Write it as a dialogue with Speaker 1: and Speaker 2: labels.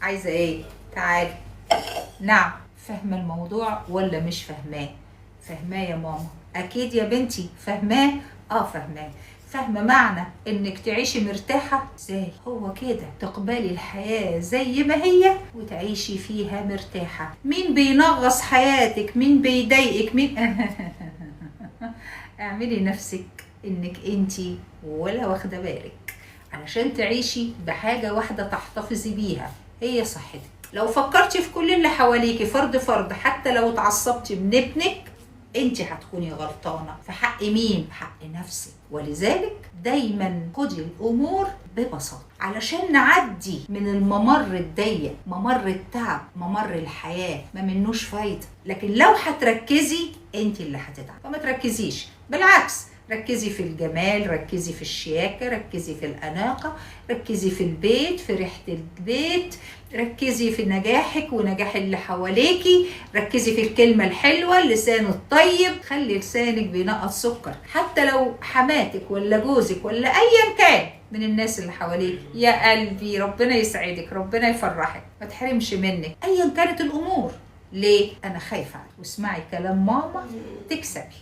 Speaker 1: عايزه ايه؟ تعالي. نعم، فاهمه الموضوع ولا مش فاهماه؟ فاهماه يا ماما. اكيد يا بنتي فاهماه. فاهماه. فاهمه معنى انك تعيشي مرتاحه ازاي؟ هو كده تقبلي الحياه زي ما هي وتعيشي فيها مرتاحه. مين بينغص حياتك؟ مين بيضايقك؟ مين اعملي نفسك انك انتي ولا واخده بالك، علشان تعيشي بحاجه واحده تحتفظي بيها، هي صحتك. لو فكرتي في كل اللي حواليكي فرد حتى لو اتعصبتي من ابنك، انت هتكوني غلطانه في حق مين؟ في حق نفسك. ولذلك دايما خدي الامور ببساطه علشان نعدي من الممر الضيق، ممر التعب، ممر الحياه ما منوش فايده. لكن لو هتركزي انت اللي هتتعب، فما تركزيش، بالعكس ركزي في الجمال، ركزي في الشياكة، ركزي في الأناقة، ركزي في البيت، في ريحة البيت، ركزي في نجاحك ونجاح اللي حواليكي، ركزي في الكلمة الحلوة، اللسان الطيب. خلي لسانك بينقط سكر، حتى لو حماتك ولا جوزك ولا أيا كان من الناس اللي حواليك. يا قلبي ربنا يسعدك، ربنا يفرحك، ما تحرمش منك أيا كانت الأمور. ليه؟ أنا خايفة عليك، واسمعي كلام ماما تكسبي.